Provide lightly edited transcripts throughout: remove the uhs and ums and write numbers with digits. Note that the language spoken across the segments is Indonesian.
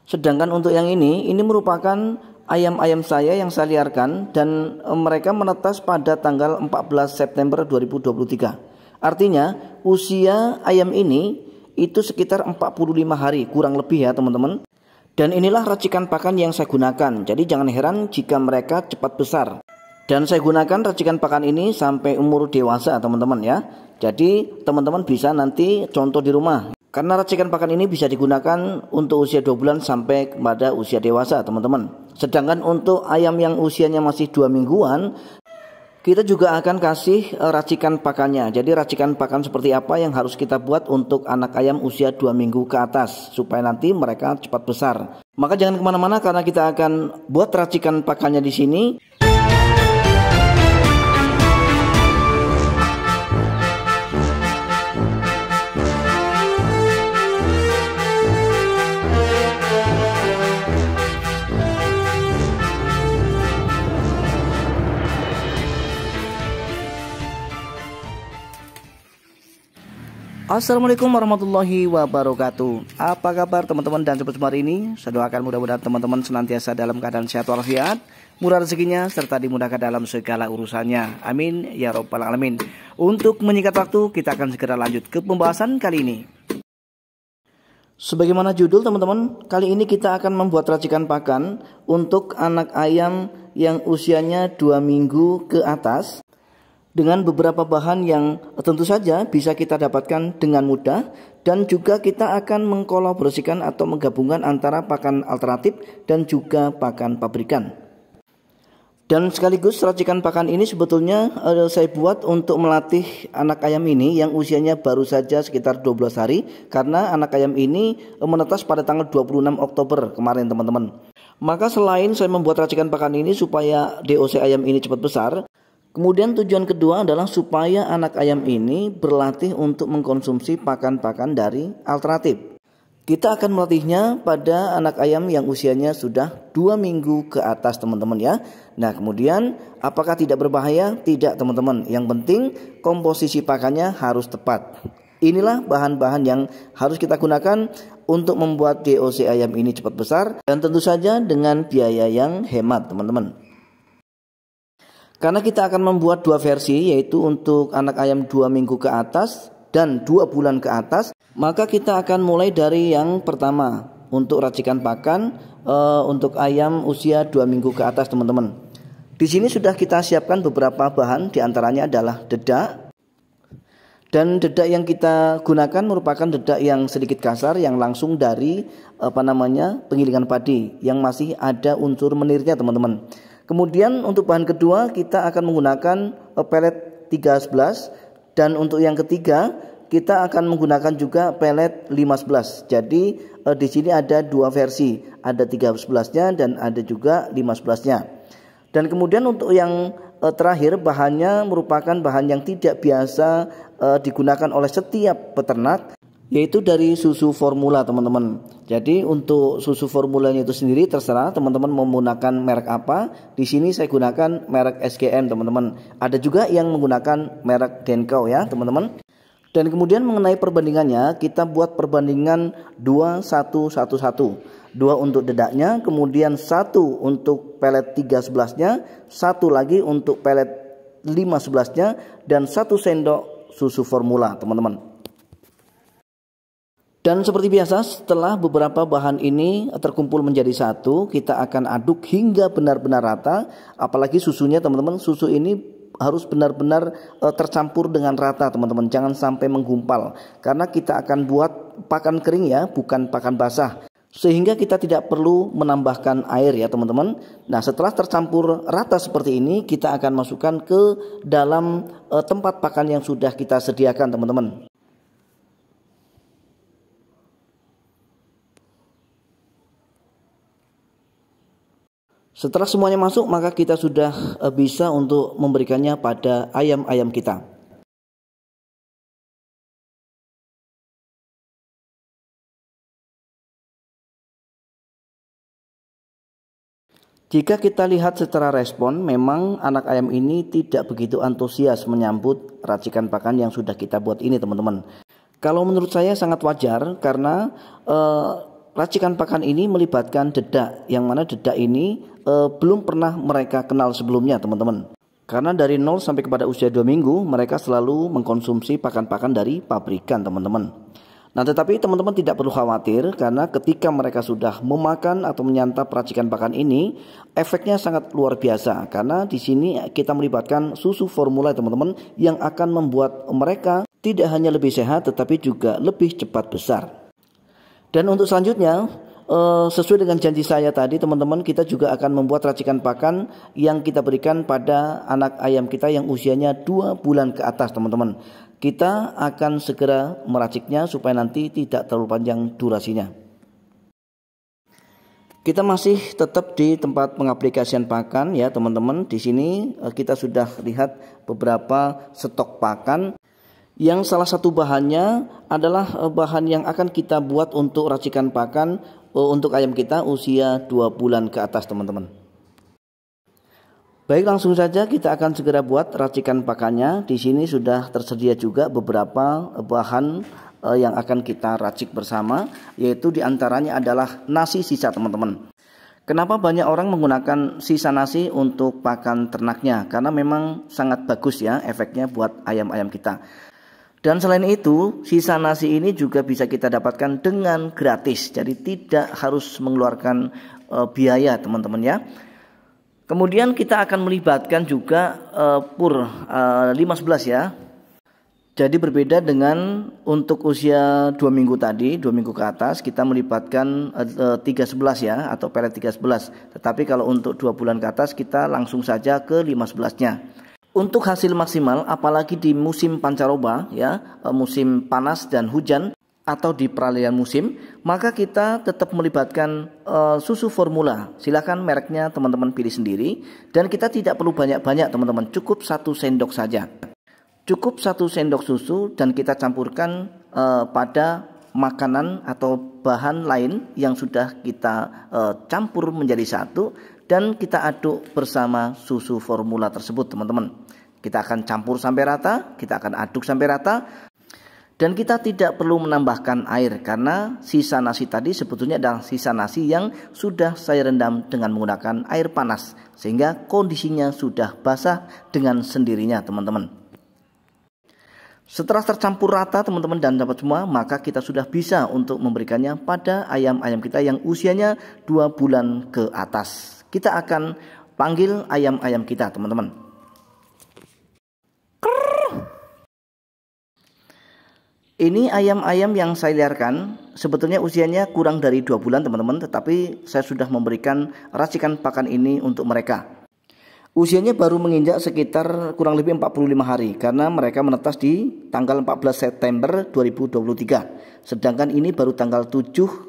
Sedangkan untuk yang ini merupakan ayam-ayam saya yang saya liarkan dan mereka menetas pada tanggal 14 September 2023. Artinya usia ayam ini itu sekitar 45 hari kurang lebih ya teman-teman. Dan inilah racikan pakan yang saya gunakan. Jadi jangan heran jika mereka cepat besar. Dan saya gunakan racikan pakan ini sampai umur dewasa teman-teman ya. Jadi teman-teman bisa nanti contoh di rumah. Karena racikan pakan ini bisa digunakan untuk usia 2 bulan sampai kepada usia dewasa teman-teman. Sedangkan untuk ayam yang usianya masih 2 mingguan, kita juga akan kasih racikan pakannya. Jadi racikan pakan seperti apa yang harus kita buat untuk anak ayam usia 2 minggu ke atas, supaya nanti mereka cepat besar. Maka jangan kemana-mana karena kita akan buat racikan pakannya di sini. Assalamualaikum warahmatullahi wabarakatuh. Apa kabar teman-teman dan sobat semua hari ini? Saya doakan mudah-mudahan teman-teman senantiasa dalam keadaan sehat walafiat, murah rezekinya, serta dimudahkan dalam segala urusannya. Amin ya robbal alamin. Untuk menyingkat waktu, kita akan segera lanjut ke pembahasan kali ini. Sebagaimana judul teman-teman, kali ini kita akan membuat racikan pakan untuk anak ayam yang usianya 2 minggu ke atas, dengan beberapa bahan yang tentu saja bisa kita dapatkan dengan mudah, dan juga kita akan mengkolaborasikan atau menggabungkan antara pakan alternatif dan juga pakan pabrikan. Dan sekaligus racikan pakan ini sebetulnya saya buat untuk melatih anak ayam ini yang usianya baru saja sekitar 12 hari, karena anak ayam ini menetas pada tanggal 26 Oktober kemarin teman-teman. Maka selain saya membuat racikan pakan ini supaya DOC ayam ini cepat besar, kemudian tujuan kedua adalah supaya anak ayam ini berlatih untuk mengkonsumsi pakan-pakan dari alternatif. Kita akan melatihnya pada anak ayam yang usianya sudah 2 minggu ke atas teman-teman ya. Nah kemudian apakah tidak berbahaya? Tidak teman-teman. Yang penting komposisi pakannya harus tepat. Inilah bahan-bahan yang harus kita gunakan untuk membuat DOC ayam ini cepat besar, dan tentu saja dengan biaya yang hemat teman-teman. Karena kita akan membuat 2 versi, yaitu untuk anak ayam 2 minggu ke atas dan 2 bulan ke atas, maka kita akan mulai dari yang pertama untuk racikan pakan untuk ayam usia 2 minggu ke atas teman-teman. Di sini sudah kita siapkan beberapa bahan, diantaranya adalah dedak. Dan dedak yang kita gunakan merupakan dedak yang sedikit kasar, yang langsung dari penggilingan padi, yang masih ada unsur menirnya teman-teman. Kemudian untuk bahan kedua kita akan menggunakan pelet 311, dan untuk yang ketiga kita akan menggunakan juga pelet 511. Jadi di sini ada 2 versi, ada 311-nya dan ada juga 511-nya. Dan kemudian untuk yang terakhir, bahannya merupakan bahan yang tidak biasa digunakan oleh setiap peternak, yaitu dari susu formula teman-teman. Jadi untuk susu formulanya itu sendiri terserah teman-teman mau menggunakan merek apa. Di sini saya gunakan merek SGM teman-teman. Ada juga yang menggunakan merek Denko ya teman-teman. Dan kemudian mengenai perbandingannya, kita buat perbandingan 2-1-1-1. 2 untuk dedaknya, kemudian 1 untuk pelet 311-nya, 1 lagi untuk pelet 511-nya, dan 1 sendok susu formula teman-teman. Dan seperti biasa, setelah beberapa bahan ini terkumpul menjadi satu, kita akan aduk hingga benar-benar rata. Apalagi susunya teman-teman, susu ini harus benar-benar tercampur dengan rata teman-teman, jangan sampai menggumpal. Karena kita akan buat pakan kering ya, bukan pakan basah, sehingga kita tidak perlu menambahkan air ya teman-teman. Nah setelah tercampur rata seperti ini, kita akan masukkan ke dalam tempat pakan yang sudah kita sediakan teman-teman. Setelah semuanya masuk, maka kita sudah bisa untuk memberikannya pada ayam-ayam kita. Jika kita lihat secara respon, memang anak ayam ini tidak begitu antusias menyambut racikan pakan yang sudah kita buat ini teman-teman. Kalau menurut saya sangat wajar, karena racikan pakan ini melibatkan dedak, yang mana dedak ini belum pernah mereka kenal sebelumnya teman-teman. Karena dari 0 sampai kepada usia 2 minggu mereka selalu mengkonsumsi pakan-pakan dari pabrikan teman-teman. Nah tetapi teman-teman tidak perlu khawatir, karena ketika mereka sudah memakan atau menyantap racikan pakan ini, efeknya sangat luar biasa. Karena di sini kita melibatkan susu formula teman-teman, yang akan membuat mereka tidak hanya lebih sehat tetapi juga lebih cepat besar. Dan untuk selanjutnya, sesuai dengan janji saya tadi teman-teman, kita juga akan membuat racikan pakan yang kita berikan pada anak ayam kita yang usianya 2 bulan ke atas teman-teman. Kita akan segera meraciknya supaya nanti tidak terlalu panjang durasinya. Kita masih tetap di tempat pengaplikasian pakan ya teman-teman. Di sini kita sudah lihat beberapa stok pakan, yang salah satu bahannya adalah bahan yang akan kita buat untuk racikan pakan untuk ayam kita usia 2 bulan ke atas teman-teman. Baik, langsung saja kita akan segera buat racikan pakannya. Di sini sudah tersedia juga beberapa bahan yang akan kita racik bersama, yaitu diantaranya adalah nasi sisa teman-teman. Kenapa banyak orang menggunakan sisa nasi untuk pakan ternaknya? Karena memang sangat bagus ya efeknya buat ayam-ayam kita. Dan selain itu, sisa nasi ini juga bisa kita dapatkan dengan gratis. Jadi tidak harus mengeluarkan biaya teman-teman ya. Kemudian kita akan melibatkan juga pur 511 ya. Jadi berbeda dengan untuk usia 2 minggu tadi, 2 minggu ke atas kita melibatkan 311 ya, atau pelet 311. Tetapi kalau untuk 2 bulan ke atas kita langsung saja ke 511-nya. Untuk hasil maksimal, apalagi di musim pancaroba ya, musim panas dan hujan atau di peralihan musim, maka kita tetap melibatkan susu formula. Silakan mereknya teman-teman pilih sendiri, dan kita tidak perlu banyak-banyak teman-teman, cukup 1 sendok saja. Cukup 1 sendok susu dan kita campurkan pada makanan atau bahan lain yang sudah kita campur menjadi satu, dan kita aduk bersama susu formula tersebut teman-teman. Kita akan campur sampai rata, kita akan aduk sampai rata. Dan kita tidak perlu menambahkan air, karena sisa nasi tadi sebetulnya adalah sisa nasi yang sudah saya rendam dengan menggunakan air panas, sehingga kondisinya sudah basah dengan sendirinya teman-teman. Setelah tercampur rata teman-teman dan dapat semua, maka kita sudah bisa untuk memberikannya pada ayam-ayam kita yang usianya 2 bulan ke atas. Kita akan panggil ayam-ayam kita teman-teman. Ini ayam-ayam yang saya liarkan, sebetulnya usianya kurang dari 2 bulan teman-teman, tetapi saya sudah memberikan racikan pakan ini untuk mereka. Usianya baru menginjak sekitar kurang lebih 45 hari, karena mereka menetas di tanggal 14 September 2023. Sedangkan ini baru tanggal 7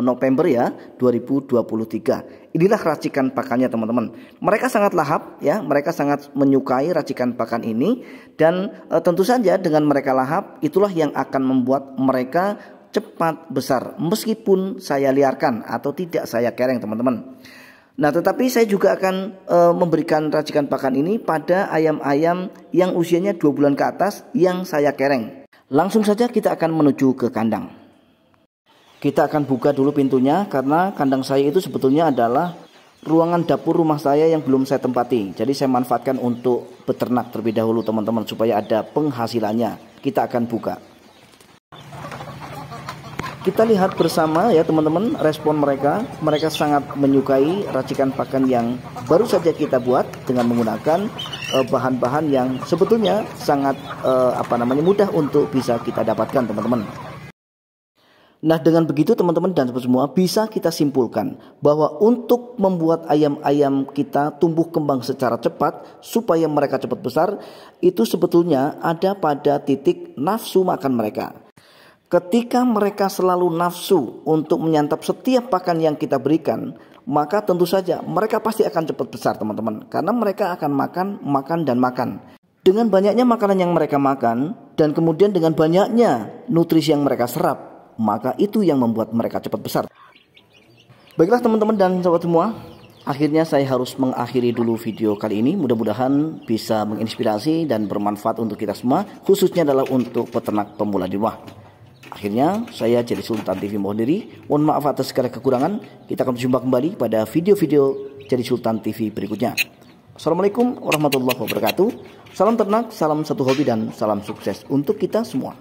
November ya 2023. Inilah racikan pakannya teman-teman. Mereka sangat lahap ya, mereka sangat menyukai racikan pakan ini, dan tentu saja dengan mereka lahap itulah yang akan membuat mereka cepat besar meskipun saya liarkan atau tidak saya kereng teman-teman. Nah tetapi saya juga akan memberikan racikan pakan ini pada ayam-ayam yang usianya 2 bulan ke atas yang saya kereng. Langsung saja kita akan menuju ke kandang. Kita akan buka dulu pintunya, karena kandang saya itu sebetulnya adalah ruangan dapur rumah saya yang belum saya tempati. Jadi saya manfaatkan untuk beternak terlebih dahulu teman-teman, supaya ada penghasilannya. Kita akan buka. Kita lihat bersama ya teman-teman respon mereka. Mereka sangat menyukai racikan pakan yang baru saja kita buat dengan menggunakan bahan-bahan yang sebetulnya sangat mudah untuk bisa kita dapatkan teman-teman. Nah dengan begitu teman-teman dan semua, bisa kita simpulkan bahwa untuk membuat ayam-ayam kita tumbuh kembang secara cepat supaya mereka cepat besar, itu sebetulnya ada pada titik nafsu makan mereka. Ketika mereka selalu nafsu untuk menyantap setiap pakan yang kita berikan, maka tentu saja mereka pasti akan cepat besar teman-teman. Karena mereka akan makan dan makan. Dengan banyaknya makanan yang mereka makan, dan kemudian dengan banyaknya nutrisi yang mereka serap, maka itu yang membuat mereka cepat besar. Baiklah teman-teman dan sahabat semua, akhirnya saya harus mengakhiri dulu video kali ini. Mudah-mudahan bisa menginspirasi dan bermanfaat untuk kita semua, khususnya adalah untuk peternak pemula di rumah. Akhirnya saya Jadi Sultan TV mohon diri. Mohon maaf atas segala kekurangan. Kita akan berjumpa kembali pada video-video Jadi Sultan TV berikutnya. Assalamualaikum warahmatullahi wabarakatuh. Salam ternak, salam satu hobi, dan salam sukses untuk kita semua.